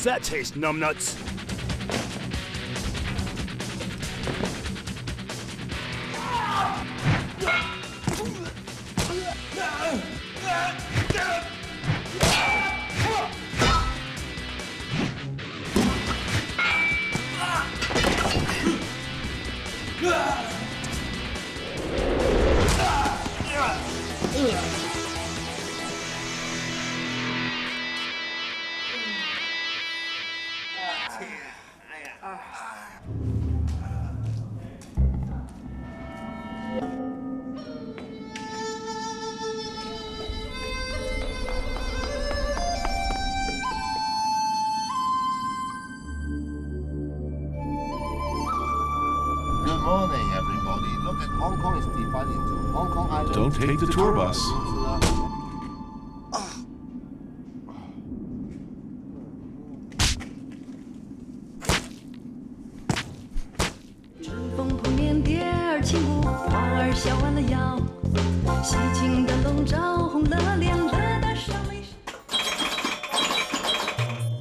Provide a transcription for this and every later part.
that taste, numbnuts? Good morning, everybody. Look at Hong Kong is divided into Hong Kong Island. Don't take the tour bus.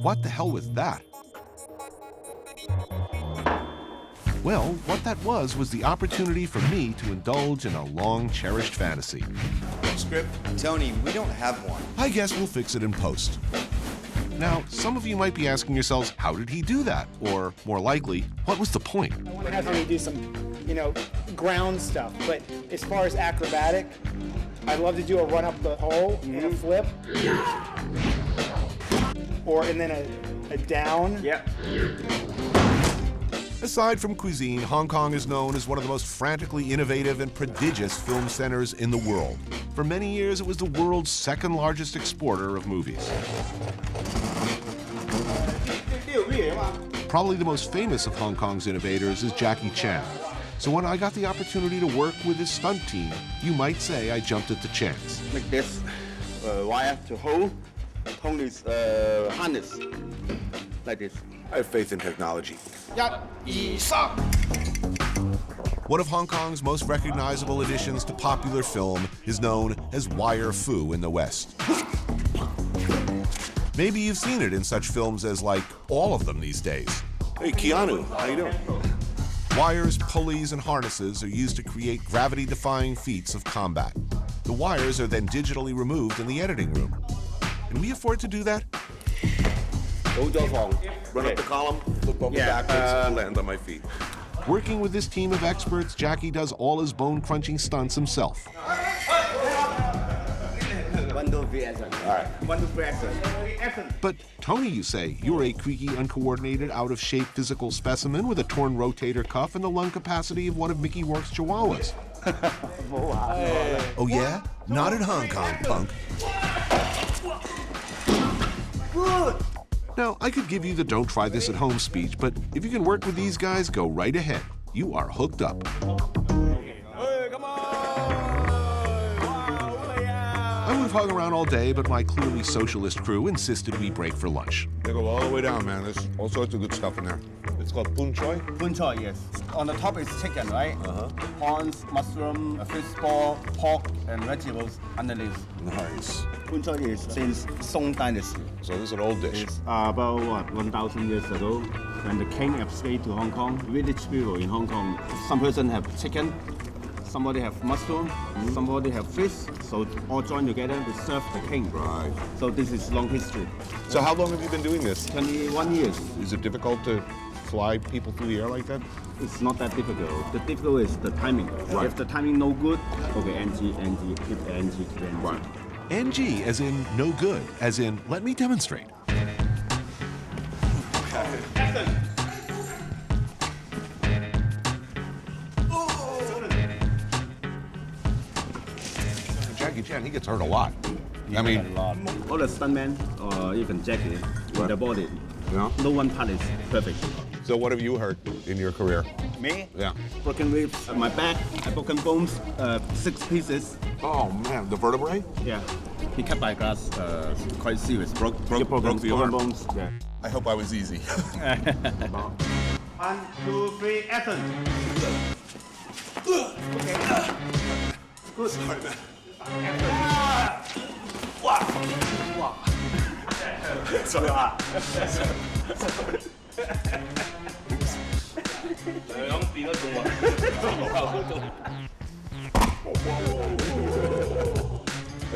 What the hell was that? Well, what that was the opportunity for me to indulge in a long cherished fantasy. Script? Tony, we don't have one. I guess we'll fix it in post. Now, some of you might be asking yourselves, how did he do that? Or, more likely, what was the point? I want to have him do some, ground stuff. But as far as acrobatic, I'd love to do a run up the hole and a flip. And then a down. Yep. Aside from cuisine, Hong Kong is known as one of the most frantically innovative and prodigious film centers in the world. For many years, it was the world's second largest exporter of movies. Probably the most famous of Hong Kong's innovators is Jackie Chan. So when I got the opportunity to work with his stunt team, you might say I jumped at the chance. Like this wire to hold Tony's harness, like this. I have faith in technology. One of Hong Kong's most recognizable additions to popular film is known as wire fu in the West. Maybe you've seen it in such films as, like, all of them these days. Hey, Keanu, how you doing? Wires, pulleys, and harnesses are used to create gravity-defying feats of combat. The wires are then digitally removed in the editing room. Can we afford to do that? Run up the column, flip over backwards, land on my feet. Working with this team of experts, Jackie does all his bone-crunching stunts himself. But Tony, you say, you're a creaky, uncoordinated, out-of-shape physical specimen with a torn rotator cuff and the lung capacity of one of Mickey Rourke's chihuahuas. Oh yeah? Not in Hong Kong, punk. Now, I could give you the don't try this at home speech, but if you can work with these guys, go right ahead. You are hooked up. I would have hung around all day, but my clearly socialist crew insisted we break for lunch. They go all the way down, man. There's all sorts of good stuff in there. It's called choy. Choy, yes. On the top is chicken, right? Prawns, mushroom, a fish ball, pork, and vegetables underneath. Nice. Choy is since Song Dynasty. So this is an old dish. About 1,000 years ago, when the king escaped to Hong Kong, village people in Hong Kong, some person have chicken, somebody have mushroom, somebody have fish, so all joined together to serve the king. Right. So this is long history. So how long have you been doing this? 21 years. Is it difficult to fly people through the air like that? It's not that difficult. The difficult is the timing. Right. If the timing no good, okay, NG, keep the NG, keep the NG. Right. NG, as in no good, as in let me demonstrate. Jackie Chan, he gets hurt a lot. I mean, All the stuntmen or even Jackie with the body, yeah. no one part is perfect. So what have you hurt in your career? Me? Yeah. Broken ribs, my back, broken bones, 6 pieces. Oh man, the vertebrae? Yeah, he cut by glass, quite serious. Broke the broken arm. bones. Yeah. I hope I was easy. 1, 2, 3, action! Good. Sorry, man. I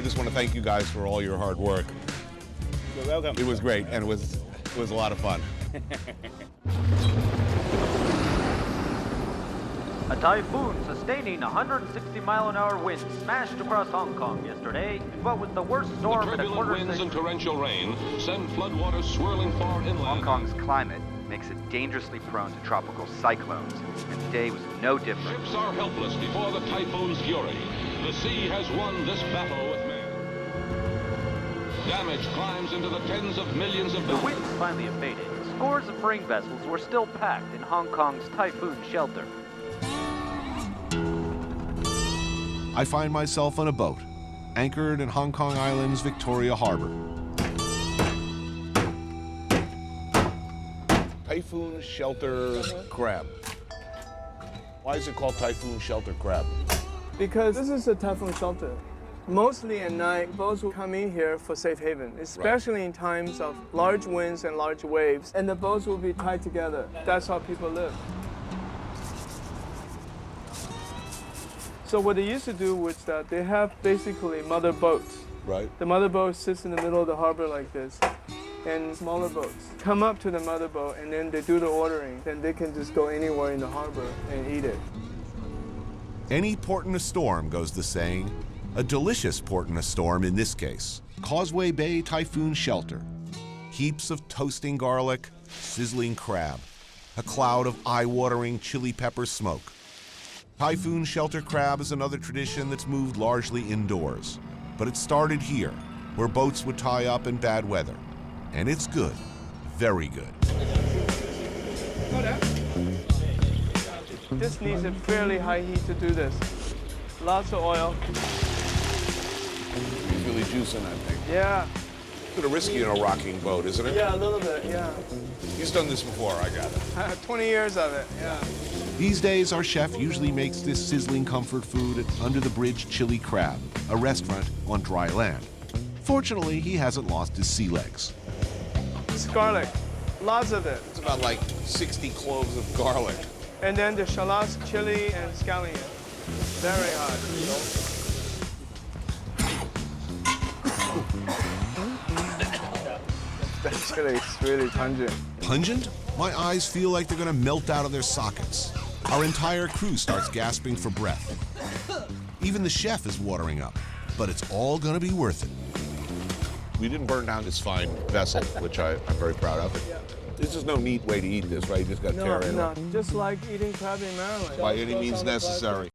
just want to thank you guys for all your hard work. You're welcome. It was great, and it was a lot of fun. A typhoon sustaining 160-mile-an-hour winds smashed across Hong Kong yesterday in what was the worst storm in a Turbulent quarter winds and century. torrential rain send floodwaters swirling far inland. Hong Kong's climate makes it dangerously prone to tropical cyclones, and today was no different. Ships are helpless before the typhoon's fury. The sea has won this battle with man. Damage climbs into the tens of millions of The dollars. winds finally abated. Scores of freight vessels were still packed in Hong Kong's typhoon shelter. I find myself on a boat, anchored in Hong Kong Island's Victoria Harbor. Typhoon shelter crab. Why is it called typhoon shelter crab? Because this is a typhoon shelter. Mostly at night, boats will come in here for safe haven, especially in times of large winds and large waves, and the boats will be tied together. That's how people live. So what they used to do was that they have basically mother boats. Right. The mother boat sits in the middle of the harbor like this, and smaller boats come up to the mother boat, and then they do the ordering. Then they can just go anywhere in the harbor and eat it. Any port in a storm, goes the saying. A delicious port in a storm in this case. Causeway Bay Typhoon Shelter. Heaps of toasting garlic, sizzling crab. A cloud of eye-watering chili pepper smoke. Typhoon shelter crab is another tradition that's moved largely indoors. But it started here, where boats would tie up in bad weather. And it's good, very good. This needs a fairly high heat to do this. Lots of oil. It's really juicing, I think. Yeah. It's a little risky in a rocking boat, isn't it? Yeah, a little bit, yeah. He's done this before, I gather. 20 years of it, yeah. These days, our chef usually makes this sizzling comfort food at Under the Bridge Chili Crab, a restaurant on dry land. Fortunately, he hasn't lost his sea legs. It's garlic, lots of it. It's about like 60 cloves of garlic. And then the shallots, chili, and scallion. Very hot. That chili is really pungent. Pungent? My eyes feel like they're gonna melt out of their sockets. Our entire crew starts gasping for breath. Even the chef is watering up, but it's all gonna be worth it. We didn't burn down this fine vessel, which I'm very proud of. There's just no neat way to eat this, right? You just got to tear it. No, just like eating crab in Maryland. By any means necessary.